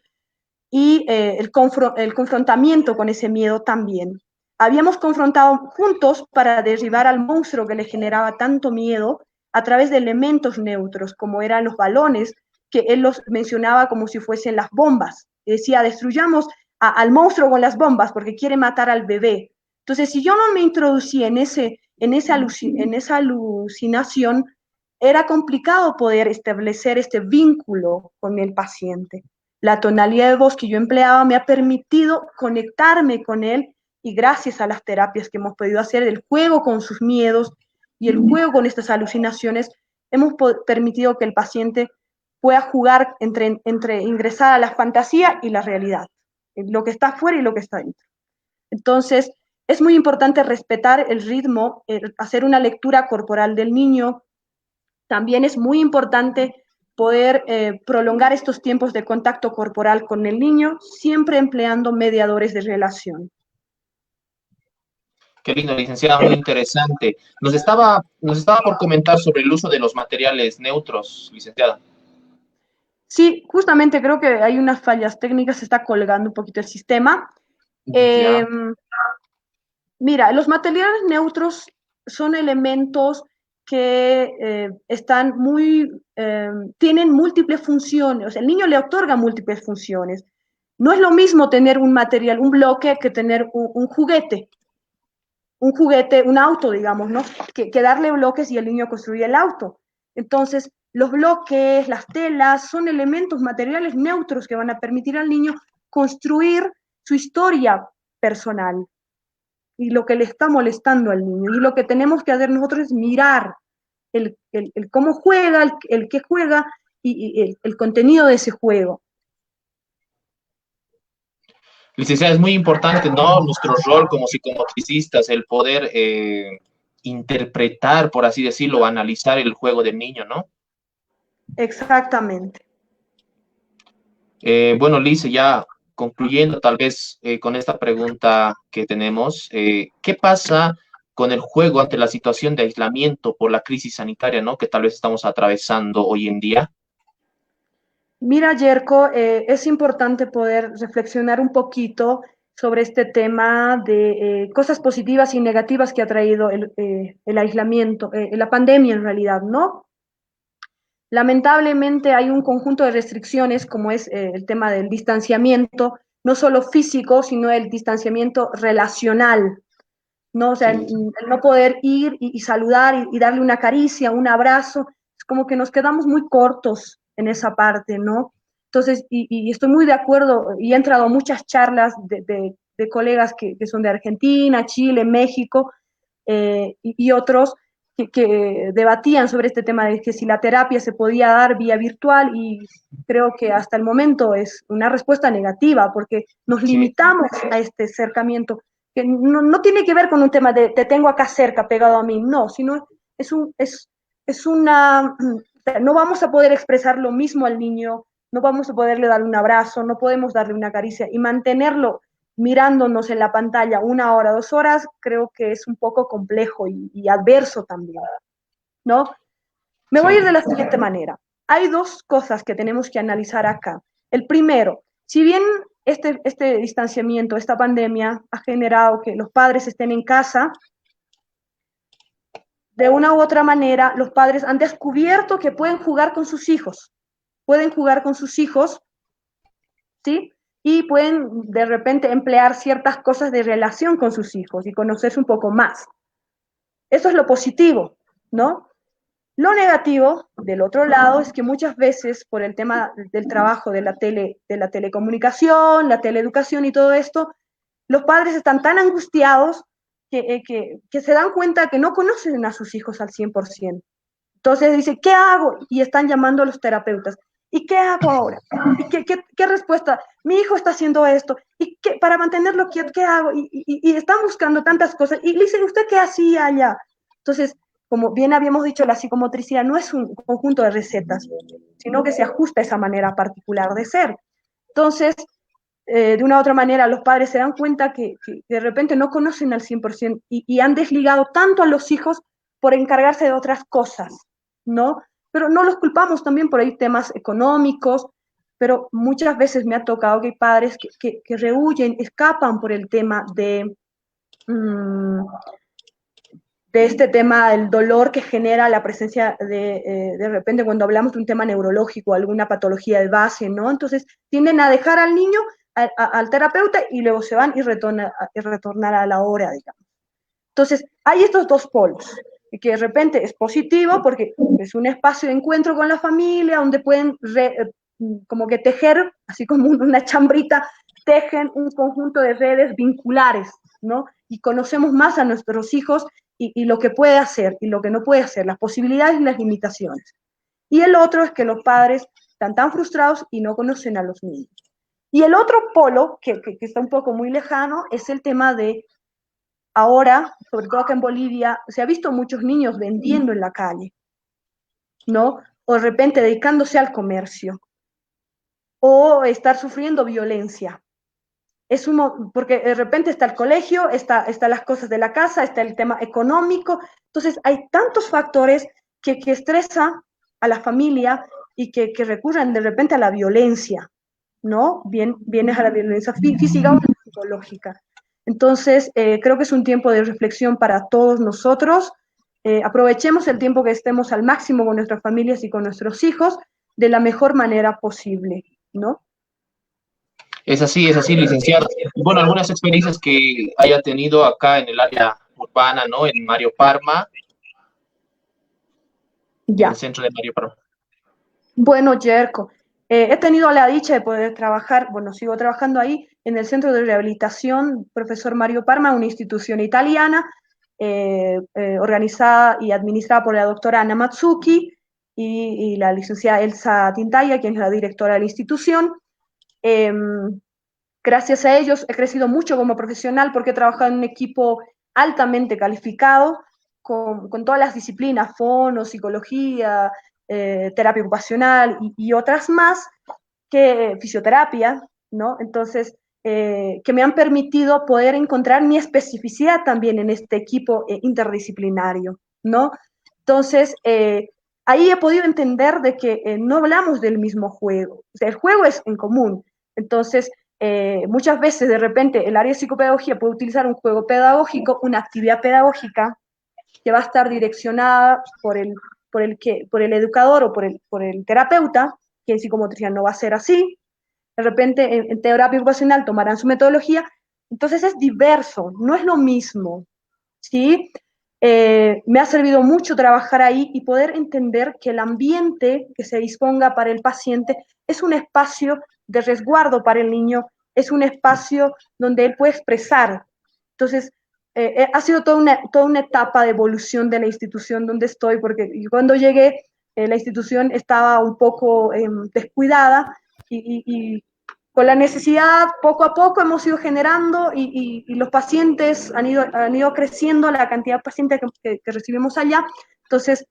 y el confrontamiento con ese miedo también. Habíamos confrontado juntos para derribar al monstruo que le generaba tanto miedo a través de elementos neutros, como eran los balones, que él los mencionaba como si fuesen las bombas. Decía, destruyamos al monstruo con las bombas porque quiere matar al bebé. Entonces, si yo no me introducía en esa alucinación, era complicado poder establecer este vínculo con el paciente. La tonalidad de voz que yo empleaba me ha permitido conectarme con él, y gracias a las terapias que hemos podido hacer, el juego con sus miedos y el juego con estas alucinaciones, hemos permitido que el paciente pueda jugar entre ingresar a la fantasía y la realidad, lo que está afuera y lo que está dentro. Entonces, es muy importante respetar el ritmo, hacer una lectura corporal del niño. También es muy importante poder prolongar estos tiempos de contacto corporal con el niño, siempre empleando mediadores de relación. Qué lindo, licenciada, muy interesante. Nos estaba por comentar sobre el uso de los materiales neutros, licenciada. Sí, justamente creo que hay unas fallas técnicas, se está colgando un poquito el sistema. Ya. Mira, los materiales neutros son elementos que tienen múltiples funciones, o sea, el niño le otorga múltiples funciones. No es lo mismo tener un material, un bloque, que tener un juguete, un auto, digamos, ¿no? Que darle bloques y el niño construye el auto. Entonces, los bloques, las telas, son elementos materiales neutros que van a permitir al niño construir su historia personal y lo que le está molestando al niño. Y lo que tenemos que hacer nosotros es mirar el cómo juega, el qué juega y el contenido de ese juego. Licenciada, es muy importante, ¿no? Nuestro rol como psicomotricistas, el poder interpretar, por así decirlo, analizar el juego del niño, ¿no? Exactamente. Bueno, Lice, ya concluyendo tal vez con esta pregunta que tenemos, ¿qué pasa con el juego ante la situación de aislamiento por la crisis sanitaria, ¿no? Que tal vez estamos atravesando hoy en día. Mira, Yerko, es importante poder reflexionar un poquito sobre este tema de cosas positivas y negativas que ha traído el aislamiento, la pandemia en realidad, ¿no? Lamentablemente hay un conjunto de restricciones, como es el tema del distanciamiento, no solo físico, sino el distanciamiento relacional, ¿no? O sea, Sí. el no poder ir y saludar y darle una caricia, un abrazo, es como que nos quedamos muy cortos en esa parte, ¿no? Entonces, y estoy muy de acuerdo, y he entrado a muchas charlas de colegas que son de Argentina, Chile, México, y otros que debatían sobre este tema de que si la terapia se podía dar vía virtual, y creo que hasta el momento es una respuesta negativa, porque nos Sí. limitamos a este acercamiento que no tiene que ver con un tema de te tengo acá cerca, pegado a mí, no, sino es una, no vamos a poder expresar lo mismo al niño, no vamos a poderle dar un abrazo, no podemos darle una caricia, y mantenerlo mirándonos en la pantalla 1 hora, 2 horas, creo que es un poco complejo y adverso también, ¿no? Me voy a ir de Sí. la siguiente manera. Hay dos cosas que tenemos que analizar acá. El primero, si bien este distanciamiento, esta pandemia ha generado que los padres estén en casa, de una u otra manera los padres han descubierto que pueden jugar con sus hijos, pueden jugar con sus hijos, ¿sí? Y pueden de repente emplear ciertas cosas de relación con sus hijos y conocerse un poco más. Eso es lo positivo, ¿no? Lo negativo, del otro lado, es que muchas veces por el tema del trabajo de la telecomunicación, la teleeducación y todo esto, los padres están tan angustiados que se dan cuenta que no conocen a sus hijos al 100%. Entonces dice, ¿qué hago? Y están llamando a los terapeutas. ¿Y qué hago ahora? ¿Y qué respuesta? Mi hijo está haciendo esto. ¿Y qué, para mantenerlo quieto, qué hago? Y están buscando tantas cosas. Y le dicen, ¿usted qué hacía allá? Entonces, como bien habíamos dicho, la psicomotricidad no es un conjunto de recetas, sino que se ajusta a esa manera particular de ser. Entonces, de una u otra manera, los padres se dan cuenta que de repente no conocen al 100% y han desligado tanto a los hijos por encargarse de otras cosas, ¿no? Pero no los culpamos también por ahí temas económicos, pero muchas veces me ha tocado que hay padres que rehuyen, escapan por el tema de este tema del dolor que genera la presencia de repente cuando hablamos de un tema neurológico, alguna patología de base, ¿no? Entonces tienden a dejar al niño, al terapeuta, y luego se van y retornar a la hora, digamos. Entonces, hay estos dos polos, que de repente es positivo porque es un espacio de encuentro con la familia, donde pueden como que tejer, así como una chambrita, tejen un conjunto de redes vinculares, ¿no? Y conocemos más a nuestros hijos y lo que puede hacer y lo que no puede hacer, las posibilidades y las limitaciones. Y el otro es que los padres están tan frustrados y no conocen a los niños. Y el otro polo, que está un poco muy lejano, es el tema de ahora, sobre todo acá en Bolivia, se ha visto muchos niños vendiendo en la calle, ¿no? O de repente dedicándose al comercio, o estar sufriendo violencia. Porque de repente está el colegio, está las cosas de la casa, está el tema económico. Entonces hay tantos factores que estresa a la familia y que recurren de repente a la violencia, ¿no? Vienes a la violencia física o psicológica. Entonces, creo que es un tiempo de reflexión para todos nosotros. Aprovechemos el tiempo que estemos al máximo con nuestras familias y con nuestros hijos de la mejor manera posible, ¿no? Es así, licenciada. Y bueno, algunas experiencias que haya tenido acá en el área urbana, ¿no? En Mario Parma, en el Ya. centro de Mario Parma. Bueno, Yerko, he tenido la dicha de poder trabajar, bueno, sigo trabajando ahí en el Centro de Rehabilitación Profesor Mario Parma, una institución italiana organizada y administrada por la doctora Anna Matsuki y la licenciada Elsa Tintaya, quien es la directora de la institución. Eh, Gracias a ellos he crecido mucho como profesional porque he trabajado en un equipo altamente calificado con todas las disciplinas, fono, psicología, terapia ocupacional y otras más, que fisioterapia, ¿no? Entonces, que me han permitido poder encontrar mi especificidad también en este equipo interdisciplinario, ¿no? Entonces, ahí he podido entender de que no hablamos del mismo juego, o sea, el juego es en común. Entonces, muchas veces de repente el área de psicopedagogía puede utilizar un juego pedagógico, una actividad pedagógica que va a estar direccionada por el educador o por el terapeuta, que en psicomotricidad no va a ser así. De repente en terapia ocupacional tomarán su metodología. Entonces es diverso, no es lo mismo, ¿sí? Me ha servido mucho trabajar ahí y poder entender que el ambiente que se disponga para el paciente es un espacio de resguardo para el niño, es un espacio donde él puede expresar. Entonces, ha sido toda una etapa de evolución de la institución donde estoy, porque cuando llegué, la institución estaba un poco descuidada y con la necesidad, poco a poco hemos ido generando y los pacientes han ido creciendo, la cantidad de pacientes que recibimos allá. Entonces,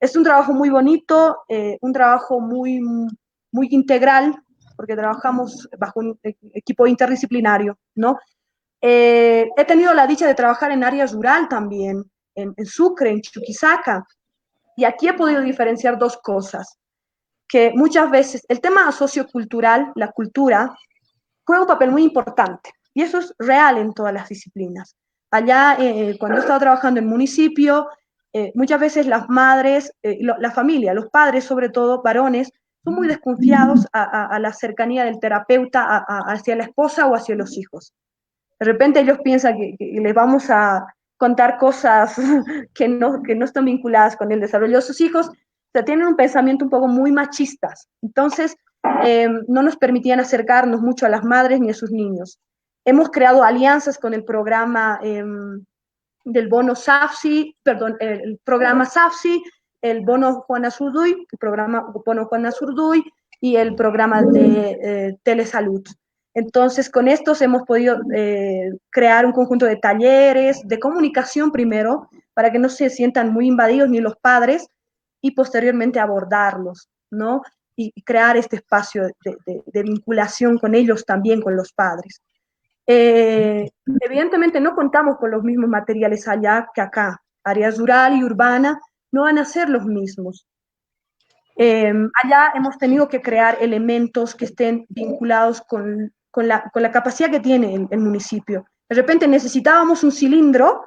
es un trabajo muy bonito, un trabajo muy integral, porque trabajamos bajo un equipo interdisciplinario, ¿no? He tenido la dicha de trabajar en área rural también, en Sucre, en Chuquisaca, y aquí he podido diferenciar dos cosas, que muchas veces el tema sociocultural, la cultura, juega un papel muy importante, y eso es real en todas las disciplinas. Allá, cuando he estado trabajando en municipio, muchas veces las madres, la familia, los padres sobre todo, varones, son muy desconfiados a la cercanía del terapeuta hacia la esposa o hacia los hijos. De repente ellos piensan que les vamos a contar cosas que no están vinculadas con el desarrollo de sus hijos, o sea, tienen un pensamiento un poco muy machistas. Entonces, no nos permitían acercarnos mucho a las madres ni a sus niños. Hemos creado alianzas con el programa del bono SAFSI, perdón, el programa SAFSI, el Bono Juana Zurduy, el programa Bono Juana Zurduy y el programa de Telesalud. Entonces, con estos hemos podido crear un conjunto de talleres, de comunicación primero, para que no se sientan muy invadidos ni los padres, y posteriormente abordarlos, ¿no? Y crear este espacio de vinculación con ellos también, con los padres. Evidentemente no contamos con los mismos materiales allá que acá. Área rural y urbana no van a ser los mismos. Allá hemos tenido que crear elementos que estén vinculados con la capacidad que tiene el municipio. De repente necesitábamos un cilindro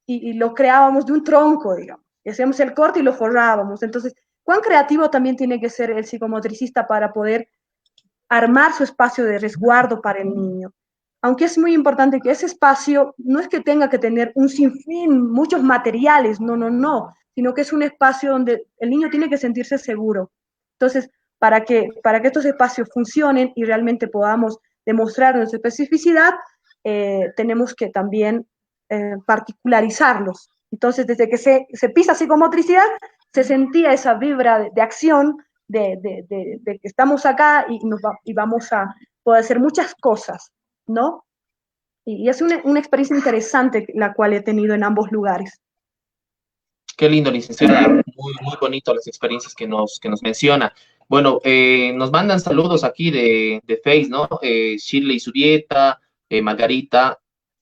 y lo creábamos de un tronco, digamos. Y hacíamos el corte y lo forrábamos. Entonces, ¿cuán creativo también tiene que ser el psicomotricista para poder armar su espacio de resguardo para el niño? Aunque es muy importante que ese espacio no es que tenga que tener un sinfín, muchos materiales, no, sino que es un espacio donde el niño tiene que sentirse seguro. Entonces, para que estos espacios funcionen y realmente podamos demostrar nuestra especificidad, tenemos que también particularizarlos. Entonces, desde que se pisa psicomotricidad, se sentía esa vibra de acción, de que estamos acá y vamos a poder hacer muchas cosas, ¿no? Y es una experiencia interesante la cual he tenido en ambos lugares. Qué lindo, licenciada. Muy, muy bonito las experiencias que nos menciona. Bueno, nos mandan saludos aquí de Face, ¿no? Shirley Zurieta, Margarita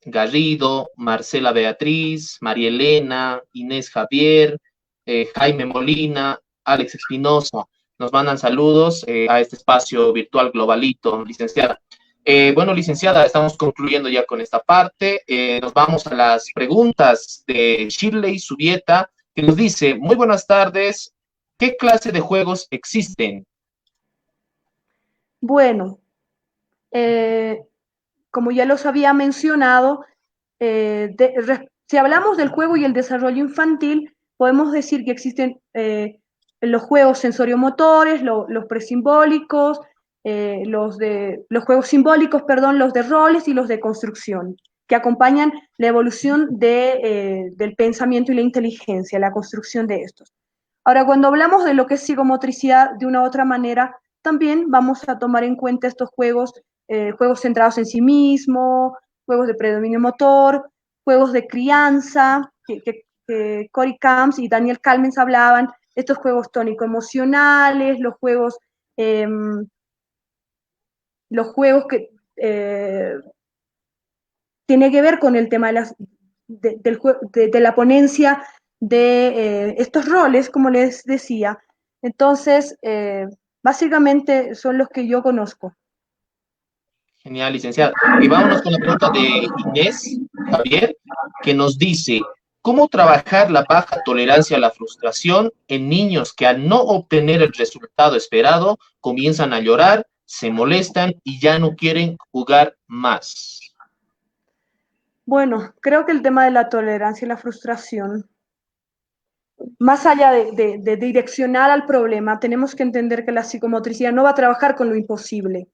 Garrido, Marcela Beatriz, María Elena, Inés Javier, Jaime Molina, Alex Espinosa. Nos mandan saludos a este espacio virtual globalito, licenciada. Bueno, licenciada, estamos concluyendo ya con esta parte. Nos vamos a las preguntas de Shirley Zurieta, que nos dice: muy buenas tardes, ¿qué clase de juegos existen? Bueno, como ya los había mencionado, si hablamos del juego y el desarrollo infantil, podemos decir que existen los juegos sensorio-motores, los presimbólicos, los juegos simbólicos, perdón, los de roles y los de construcción, que acompañan la evolución del pensamiento y la inteligencia, la construcción de estos. Ahora, cuando hablamos de lo que es psicomotricidad de una u otra manera, también vamos a tomar en cuenta estos juegos, juegos centrados en sí mismo, juegos de predominio motor, juegos de crianza, que Cory Camps y Daniel Kalmens hablaban, estos juegos tónico-emocionales, los juegos que tiene que ver con el tema de la ponencia de estos roles, como les decía. Entonces, básicamente son los que yo conozco. Genial, licenciada. Y vámonos con la pregunta de Inés Javier, que nos dice: ¿cómo trabajar la baja tolerancia a la frustración en niños que al no obtener el resultado esperado comienzan a llorar, se molestan y ya no quieren jugar más? Bueno, creo que el tema de la tolerancia y la frustración, más allá de direccionar al problema, tenemos que entender que la psicomotricidad no va a trabajar con lo imposible,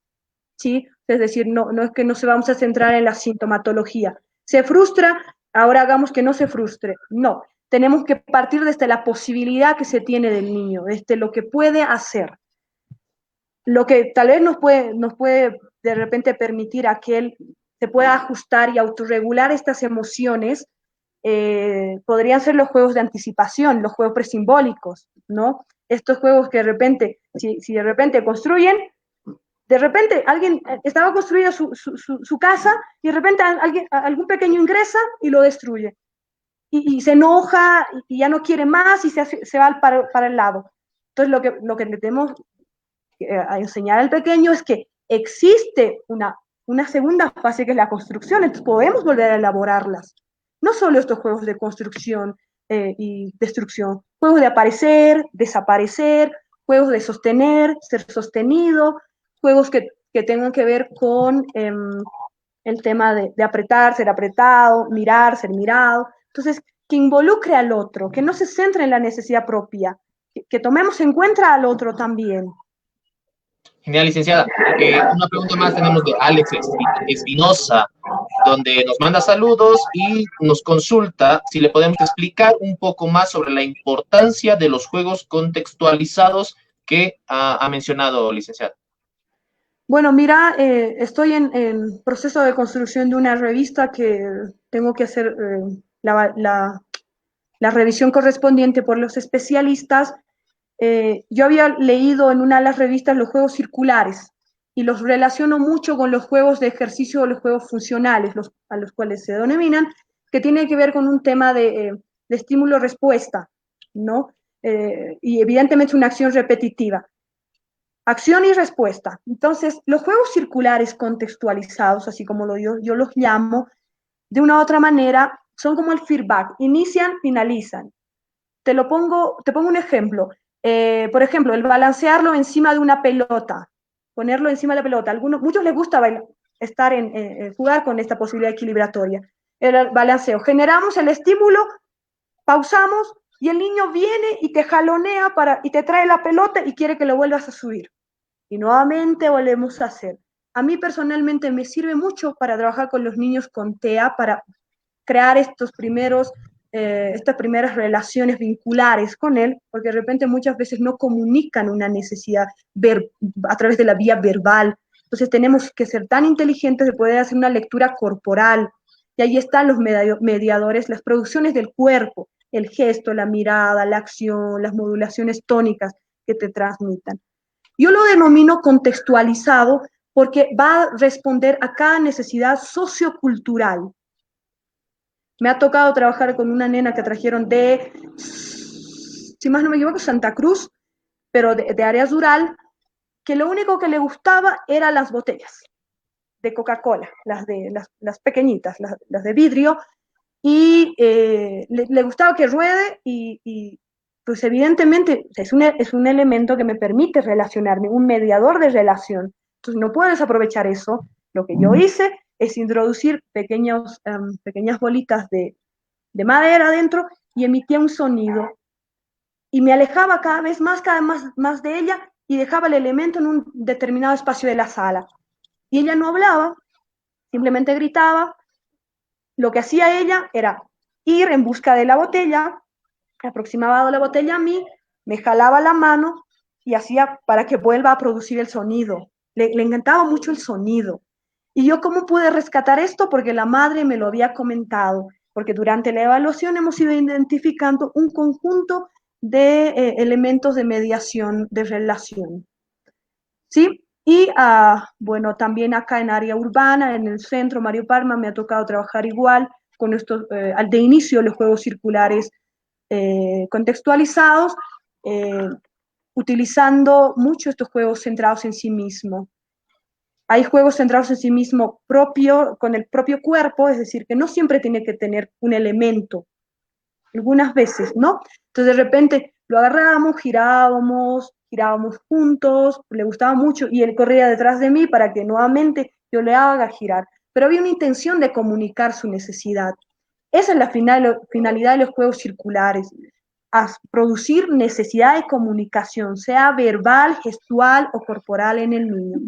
¿sí? Es decir, no es que no se vamos a centrar en la sintomatología. Se frustra, ahora hagamos que no se frustre. No, tenemos que partir desde la posibilidad que se tiene del niño, desde lo que puede hacer. Lo que tal vez nos puede de repente permitir a que él se pueda ajustar y autorregular estas emociones, podrían ser los juegos de anticipación, los juegos presimbólicos, ¿no? Estos juegos que de repente, si de repente construyen, de repente alguien estaba construida su casa y de repente algún pequeño ingresa y lo destruye. Y se enoja y ya no quiere más y se va para el lado. Entonces lo que tenemos a enseñar al pequeño es que existe una segunda fase que es la construcción, entonces podemos volver a elaborarlas. No solo estos juegos de construcción y destrucción, juegos de aparecer, desaparecer, juegos de sostener, ser sostenido, juegos que tengan que ver con el tema de apretar, ser apretado, mirar, ser mirado. Entonces, que involucre al otro, que no se centre en la necesidad propia, que tomemos en cuenta al otro también. Genial, licenciada. Una pregunta más tenemos de Alex Espinosa. donde nos manda saludos y nos consulta si le podemos explicar un poco más sobre la importancia de los juegos contextualizados que ha mencionado, licenciado. Bueno, mira, estoy en proceso de construcción de una revista que tengo que hacer la revisión correspondiente por los especialistas. Yo había leído en una de las revistas los juegos circulares y los relaciono mucho con los juegos de ejercicio o los juegos funcionales, a los cuales se denominan, que tiene que ver con un tema de estímulo-respuesta, ¿no? Y evidentemente una acción repetitiva. Acción y respuesta. Entonces, los juegos circulares contextualizados, así como yo los llamo, de una u otra manera, son como el feedback, inician, finalizan. Te pongo un ejemplo. Por ejemplo, el balancearlo encima de una pelota, ponerlo encima de la pelota. Muchos les gusta jugar con esta posibilidad equilibratoria. El balanceo. Generamos el estímulo, pausamos y el niño viene y te jalonea y te trae la pelota y quiere que lo vuelvas a subir. Y nuevamente volvemos a hacer. A mí personalmente me sirve mucho para trabajar con los niños con TEA, para crear estas primeras relaciones vinculares con él, porque de repente muchas veces no comunican una necesidad a través de la vía verbal. Entonces tenemos que ser tan inteligentes de poder hacer una lectura corporal. Y ahí están los mediadores, las producciones del cuerpo, el gesto, la mirada, la acción, las modulaciones tónicas que te transmitan. Yo lo denomino contextualizado porque va a responder a cada necesidad sociocultural. Me ha tocado trabajar con una nena que trajeron si más no me equivoco, Santa Cruz, pero de área rural, que lo único que le gustaba eran las botellas de Coca-Cola, las pequeñitas, las de vidrio, y le gustaba que ruede y pues evidentemente es un elemento que me permite relacionarme, un mediador de relación. Entonces no puedes aprovechar eso. Lo que yo hice es introducir pequeñas bolitas de madera adentro y emitía un sonido. Y me alejaba cada vez más de ella y dejaba el elemento en un determinado espacio de la sala. Y ella no hablaba, simplemente gritaba. Lo que hacía ella era ir en busca de la botella, aproximaba la botella a mí, me jalaba la mano y hacía para que vuelva a producir el sonido. Le encantaba mucho el sonido. ¿Y yo cómo pude rescatar esto? Porque la madre me lo había comentado, porque durante la evaluación hemos ido identificando un conjunto de elementos de mediación de relación. ¿Sí? Y bueno, también acá en área urbana, en el centro, Mario Palma, me ha tocado trabajar igual con estos, de inicio, los juegos circulares contextualizados, utilizando mucho estos juegos centrados en sí mismo. Hay juegos centrados en sí mismo con el propio cuerpo, es decir, que no siempre tiene que tener un elemento, algunas veces, ¿no? Entonces de repente lo agarrábamos, girábamos juntos, le gustaba mucho y él corría detrás de mí para que nuevamente yo le haga girar, pero había una intención de comunicar su necesidad. Esa es la finalidad de los juegos circulares, producir necesidad de comunicación, sea verbal, gestual o corporal en el niño.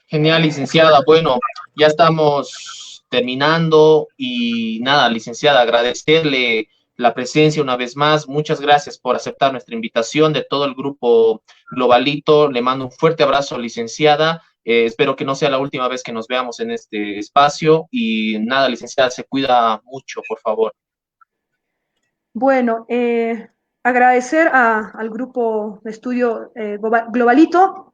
Genial, licenciada. Bueno, ya estamos terminando y nada, licenciada, agradecerle la presencia una vez más. Muchas gracias por aceptar nuestra invitación de todo el grupo Globalito. Le mando un fuerte abrazo, licenciada. Espero que no sea la última vez que nos veamos en este espacio y nada, licenciada, se cuida mucho, por favor. Bueno, agradecer al grupo de estudio Globalito,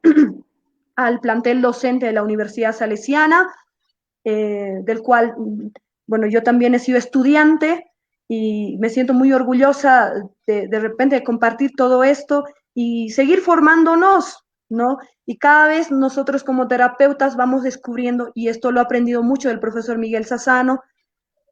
al plantel docente de la Universidad Salesiana, del cual, bueno, yo también he sido estudiante y me siento muy orgullosa de repente de compartir todo esto y seguir formándonos, ¿no? Y cada vez nosotros como terapeutas vamos descubriendo, y esto lo he aprendido mucho del profesor Miguel Sassano,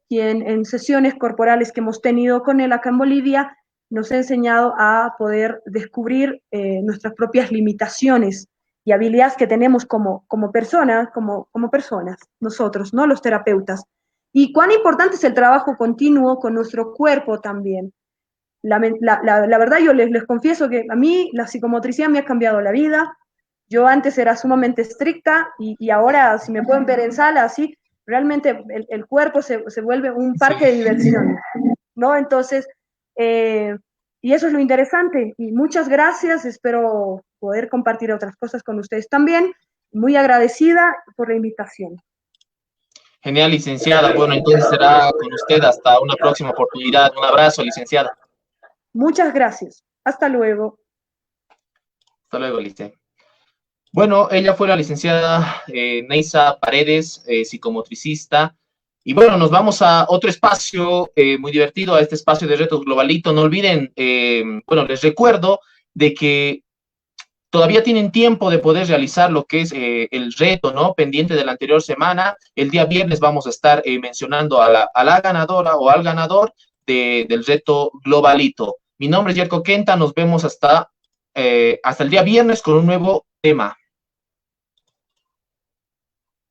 quien en sesiones corporales que hemos tenido con él acá en Bolivia, nos ha enseñado a poder descubrir nuestras propias limitaciones y habilidades que tenemos como personas, nosotros, ¿no? Los terapeutas. Y cuán importante es el trabajo continuo con nuestro cuerpo también. La verdad, yo les confieso que a mí la psicomotricidad me ha cambiado la vida. Yo antes era sumamente estricta y ahora, si me pueden ver en sala, así, realmente el cuerpo se vuelve un parque de diversión, ¿no? Entonces, y eso es lo interesante. Y muchas gracias, espero poder compartir otras cosas con ustedes también. Muy agradecida por la invitación. Genial, licenciada. Bueno, entonces será con usted hasta una próxima oportunidad. Un abrazo, licenciada. Muchas gracias. Hasta luego. Hasta luego, licenciada. Bueno, ella fue la licenciada Neisa Paredes, psicomotricista. Y bueno, nos vamos a otro espacio muy divertido, a este espacio de Retos Globalito. No olviden, bueno, les recuerdo de que todavía tienen tiempo de poder realizar lo que es el reto, ¿no? Pendiente de la anterior semana. El día viernes vamos a estar mencionando a la ganadora o al ganador del reto Globalito. Mi nombre es Yerko Kenta, nos vemos hasta el día viernes con un nuevo tema.